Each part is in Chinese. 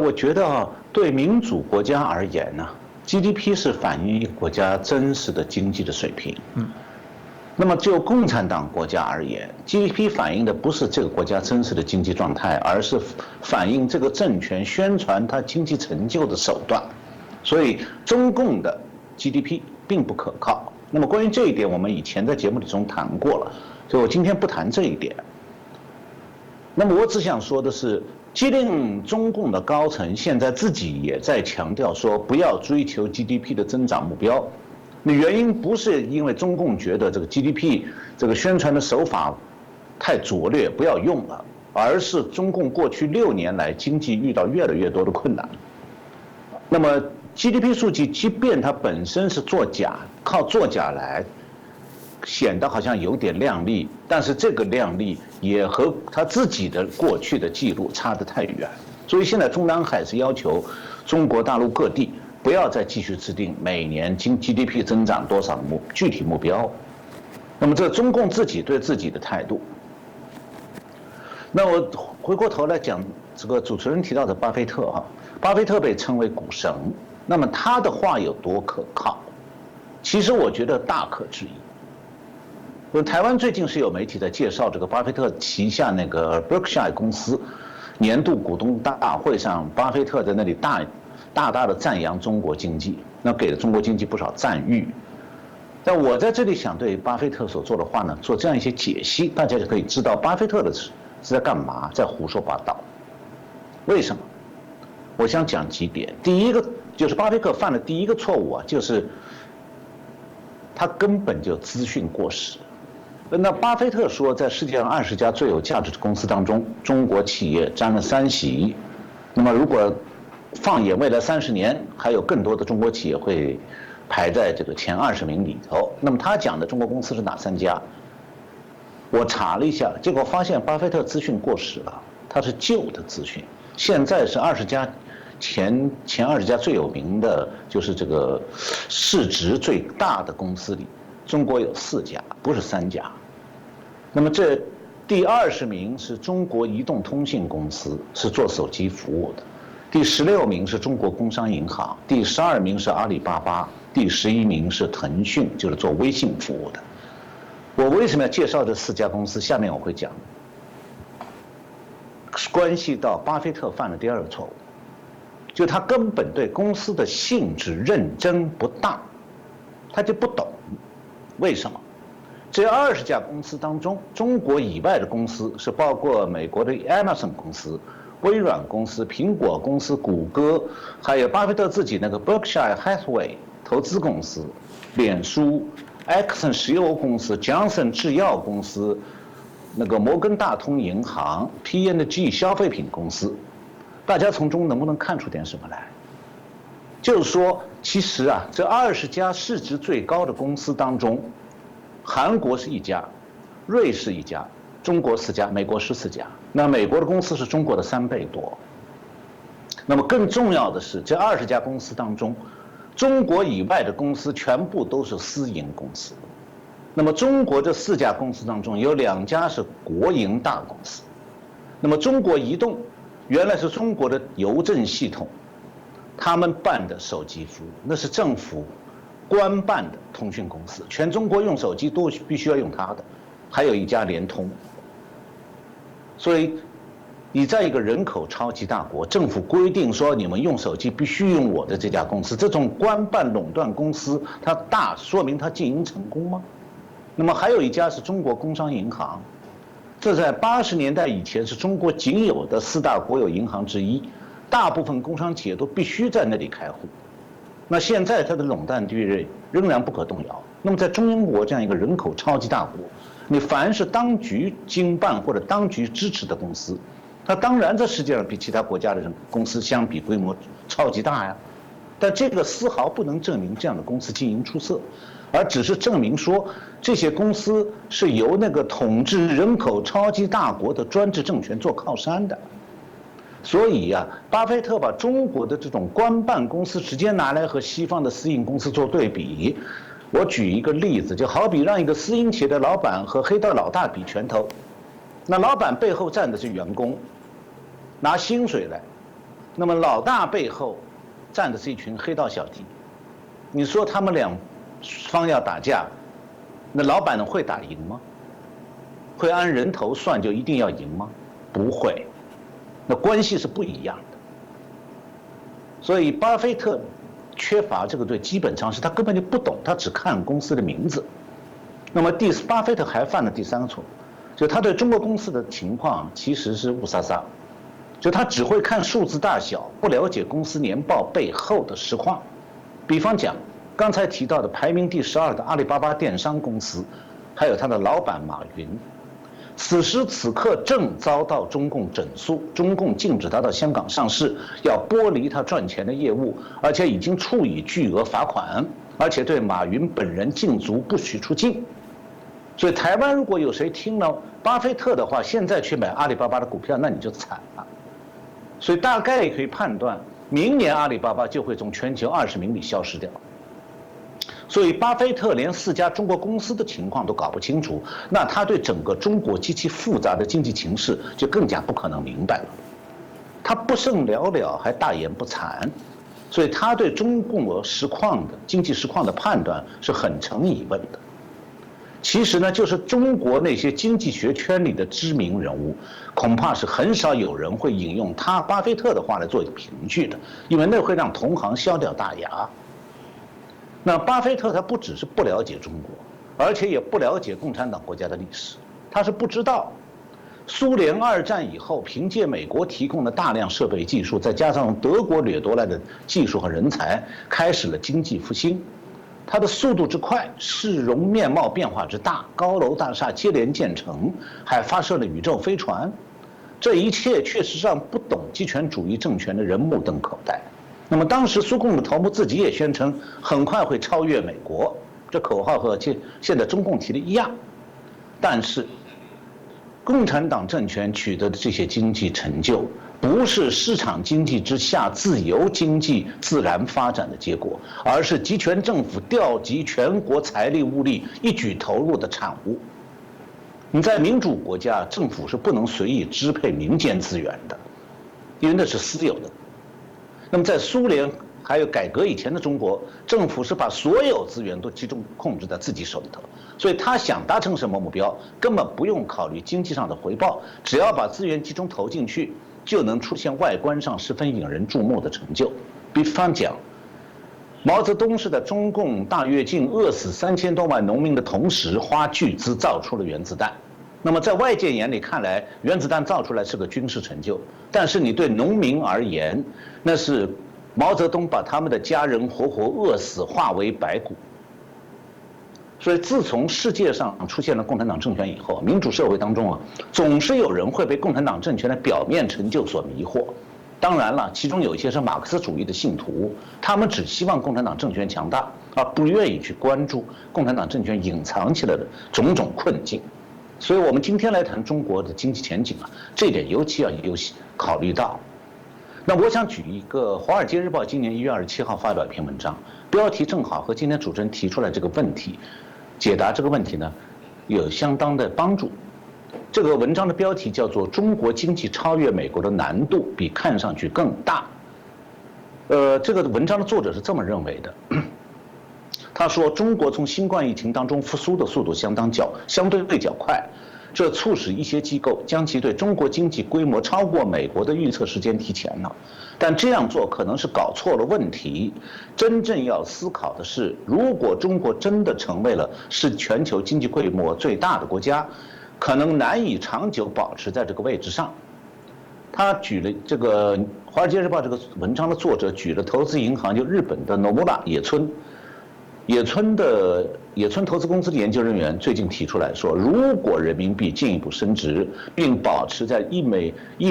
我觉得啊，对民主国家而言呢，GDP 是反映一个国家真实的经济的水平。那么就共产党国家而言，GDP 反映的不是这个国家真实的经济状态，而是反映这个政权宣传它经济成就的手段。所以中共的 GDP 并不可靠。那么关于这一点，我们以前在节目里中谈过了，所以我今天不谈这一点。那么我只想说的是，既定中共的高层现在自己也在强调说，不要追求 GDP 的增长目标。那原因不是因为中共觉得这个 GDP 这个宣传的手法太拙劣，不要用了，而是中共过去6年来经济遇到越来越多的困难。那么 GDP 数据，即便它本身是作假，靠作假来显得好像有点亮丽，但是这个亮丽也和他自己的过去的记录差得太远。所以现在中南海是要求中国大陆各地不要再继续制定每年GDP 增长多少的具体目标。那么这中共自己对自己的态度。那我回过头来讲这个主持人提到的巴菲特哈，巴菲特被称为股神，那么他的话有多可靠？其实我觉得大可质疑。台湾最近是有媒体在介绍这个巴菲特旗下那个 Berkshire 公司年度股东大会上，巴菲特在那里大的赞扬中国经济，那给了中国经济不少赞誉。但我在这里想对巴菲特所做的话呢，做这样一些解析，大家就可以知道巴菲特的是在干嘛，在胡说八道。为什么？我想讲几点。第一个就是巴菲特犯的第一个错误啊，就是他根本就资讯过时。那巴菲特说，在世界上20家最有价值的公司当中，中国企业占了3席。那么如果放眼未来30年，还有更多的中国企业会排在这个前20名里头。那么他讲的中国公司是哪3家？我查了一下，结果发现巴菲特资讯过时了，他是旧的资讯。现在是20家前20家最有名的，就是这个市值最大的公司里，中国有4家，不是3家。那么这第20名是中国移动通信公司，是做手机服务的。第16名是中国工商银行，第12名是阿里巴巴，第11名是腾讯，就是做微信服务的。我为什么要介绍这4家公司？下面我会讲，关系到巴菲特犯了第2个错误，就他根本对公司的性质认真不当，他就不懂。为什么？这20家公司当中，中国以外的公司是包括美国的 Amazon 公司、微软公司、苹果公司、谷歌，还有巴菲特自己那个 Berkshire Hathaway 投资公司、脸书、Exxon 石油公司、Johnson 制药公司、那个摩根大通银行、P&G 消费品公司。大家从中能不能看出点什么来？就是说，其实啊，这20家市值最高的公司当中，韩国是1家，瑞士1家，中国4家，美国14家。那美国的公司是中国的3倍多。那么更重要的是，这20家公司当中，中国以外的公司全部都是私营公司。那么中国这4家公司当中，有2家是国营大公司。那么中国移动原来是中国的邮政系统，他们办的手机服务，那是政府官办的通讯公司，全中国用手机都必须要用它的。还有1家联通。所以你在一个人口超级大国，政府规定说你们用手机必须用我的这家公司，这种官办垄断公司，它大说明它经营成功吗？那么还有1家是中国工商银行，这在80年代以前是中国仅有的4大国有银行之一，大部分工商企业都必须在那里开户。那现在它的垄断地位仍然不可动摇。那么在中英国这样一个人口超级大国，你凡是当局经办或者当局支持的公司，它当然在世界上比其他国家的公司相比规模超级大呀。但这个丝毫不能证明这样的公司经营出色，而只是证明说这些公司是由那个统治人口超级大国的专制政权做靠山的。所以呀，巴菲特把中国的这种官办公司直接拿来和西方的私营公司做对比。我举一个例子，就好比让一个私营企业的老板和黑道老大比拳头，那老板背后站的是员工，拿薪水来，那么老大背后站的是一群黑道小弟，你说他们两方要打架，那老板会打赢吗？会按人头算就一定要赢吗？不会，那关系是不一样的。所以巴菲特缺乏这个对基本常识，他根本就不懂，他只看公司的名字。那么巴菲特还犯了第3个错误，就他对中国公司的情况其实是雾撒撒，就他只会看数字大小，不了解公司年报背后的实况。比方讲，刚才提到的排名第12的阿里巴巴电商公司，还有他的老板马云，此时此刻正遭到中共整肃，中共禁止他到香港上市，要剥离他赚钱的业务，而且已经处以巨额罚款，而且对马云本人禁足，不许出境。所以台湾如果有谁听了巴菲特的话，现在去买阿里巴巴的股票，那你就惨了。所以大概可以判断，明年阿里巴巴就会从全球20名里消失掉。所以巴菲特连4家中国公司的情况都搞不清楚，那他对整个中国极其复杂的经济形势就更加不可能明白了。他不甚了了，还大言不惭，所以他对中国经济实况的判断是很成疑问的。其实呢，就是中国那些经济学圈里的知名人物，恐怕是很少有人会引用巴菲特的话来做凭据的，因为那会让同行笑掉大牙。那巴菲特他不只是不了解中国，而且也不了解共产党国家的历史，他是不知道苏联2战以后凭借美国提供的大量设备技术，再加上德国掠夺来的技术和人才，开始了经济复兴。它的速度之快，市容面貌变化之大，高楼大厦接连建成，还发射了宇宙飞船，这一切确实让不懂极权主义政权的人目瞪口呆。那么当时苏共的头目自己也宣称，很快会超越美国，这口号和现在中共提的一样。但是，共产党政权取得的这些经济成就，不是市场经济之下自由经济自然发展的结果，而是集权政府调集全国财力物力一举投入的产物。你在民主国家，政府是不能随意支配民间资源的，因为那是私有的。那么在苏联还有改革以前的中国，政府是把所有资源都集中控制在自己手里头，所以他想达成什么目标，根本不用考虑经济上的回报，只要把资源集中投进去，就能出现外观上十分引人注目的成就。比方讲，毛泽东是在中共大跃进饿死3000多万农民的同时，花巨资造出了原子弹。那么在外界眼里看来，原子弹造出来是个军事成就，但是你对农民而言，那是毛泽东把他们的家人活活饿死，化为白骨。所以自从世界上出现了共产党政权以后，民主社会当中总是有人会被共产党政权的表面成就所迷惑。当然了，其中有一些是马克思主义的信徒，他们只希望共产党政权强大，而不愿意去关注共产党政权隐藏起来的种种困境。所以我们今天来谈中国的经济前景这一点尤其要考虑到。那我想举一个《华尔街日报》今年1月27号发表一篇文章，标题正好和今天主持人提出来这个问题，解答这个问题呢，有相当的帮助。这个文章的标题叫做《中国经济超越美国的难度比看上去更大》。这个文章的作者是这么认为的。他说，中国从新冠疫情当中复苏的速度相对较快，这促使一些机构将其对中国经济规模超过美国的预测时间提前了。但这样做可能是搞错了问题。真正要思考的是，如果中国真的成为了全球经济规模最大的国家，可能难以长久保持在这个位置上。他举了这个《华尔街日报》这个文章的作者举了投资银行，就日本的 Nomura 野村投资公司的研究人员最近提出来说，如果人民币进一步升值，并保持在1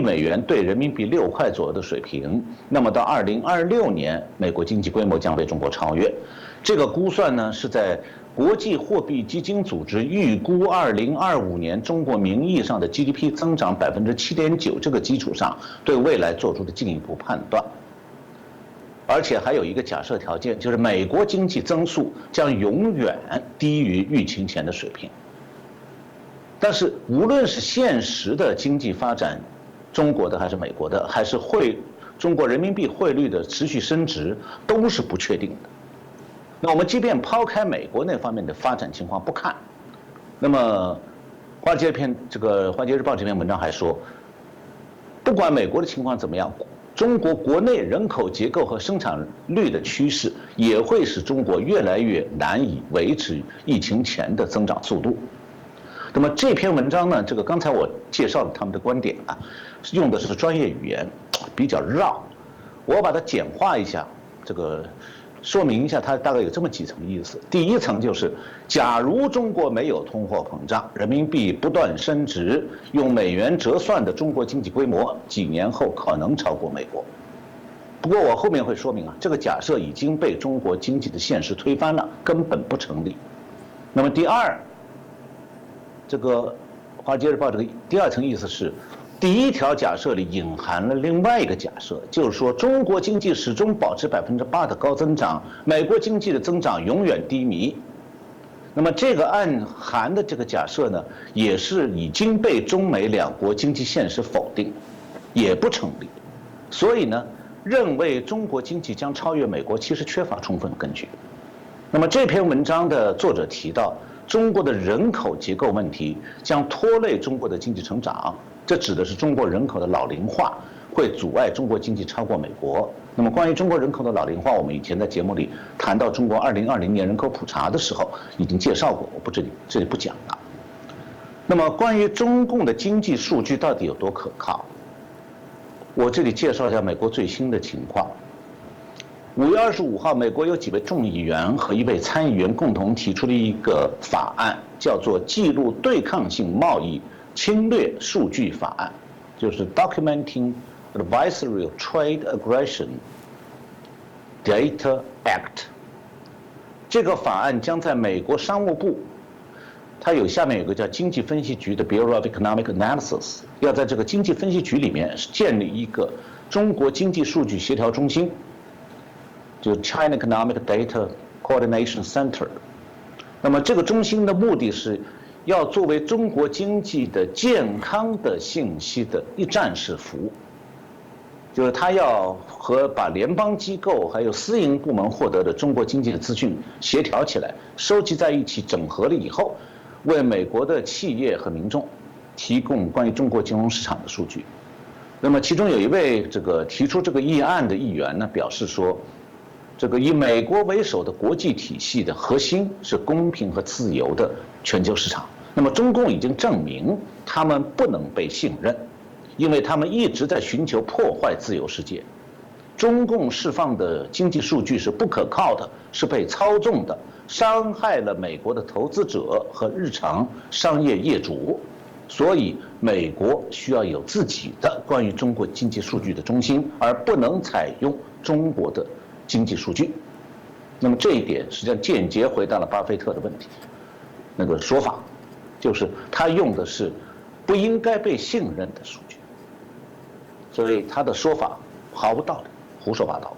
美元对人民币6块左右的水平，那么到2026年，美国经济规模将被中国超越。这个估算呢，是在国际货币基金组织预估2025年中国名义上的 GDP 增长7.9%这个基础上，对未来做出的进一步判断。而且还有一个假设条件，就是美国经济增速将永远低于疫情前的水平。但是无论是现实的经济发展，中国的还是美国的，还是中国人民币汇率的持续升值都是不确定的。那我们即便抛开美国那方面的发展情况不看，那么华尔街日报这篇文章还说，不管美国的情况怎么样，中国国内人口结构和生产率的趋势也会使中国越来越难以维持疫情前的增长速度。那么这篇文章呢，刚才我介绍了他们的观点啊，用的是专业语言，比较绕，我把它简化一下，说明一下，它大概有这么几层意思。第一层就是，假如中国没有通货膨胀，人民币不断升值，用美元折算的中国经济规模，几年后可能超过美国。不过我后面会说明啊，这个假设已经被中国经济的现实推翻了，根本不成立。那么第二，《华尔街日报》第二层意思是，第一条假设里隐含了另外一个假设，就是说中国经济始终保持8%的高增长，美国经济的增长永远低迷。那么这个暗含的这个假设呢，也是已经被中美两国经济现实否定，也不成立。所以呢，认为中国经济将超越美国，其实缺乏充分根据。那么这篇文章的作者提到，中国的人口结构问题将拖累中国的经济成长，这指的是中国人口的老龄化会阻碍中国经济超过美国。那么关于中国人口的老龄化，我们以前在节目里谈到中国2020年人口普查的时候已经介绍过，我这里不讲了。那么关于中共的经济数据到底有多可靠，我这里介绍一下美国最新的情况。5月25号，美国有几位众议员和一位参议员共同提出了一个法案，叫做《记录对抗性贸易侵略数据法案》，就是 Documenting Adversarial Trade Aggression Data Act。这个法案将在美国商务部，它下面有个叫经济分析局的 Bureau of Economic Analysis， 要在这个经济分析局里面建立一个中国经济数据协调中心，就是 China Economic Data Coordination Center。那么这个中心的目的是要作为中国经济的健康的信息的一站式服务，就是它要把联邦机构还有私营部门获得的中国经济的资讯协调起来，收集在一起，整合了以后，为美国的企业和民众提供关于中国金融市场的数据。那么其中有一位提出这个议案的议员呢，表示说，以美国为首的国际体系的核心是公平和自由的全球市场。那么中共已经证明他们不能被信任，因为他们一直在寻求破坏自由世界。中共释放的经济数据是不可靠的，是被操纵的，伤害了美国的投资者和日常商业业主。所以美国需要有自己的关于中国经济数据的中心，而不能采用中国的经济数据。那么这一点实际上间接回答了巴菲特的问题，说法就是他用的是不应该被信任的数据，所以他的说法毫无道理，胡说八道。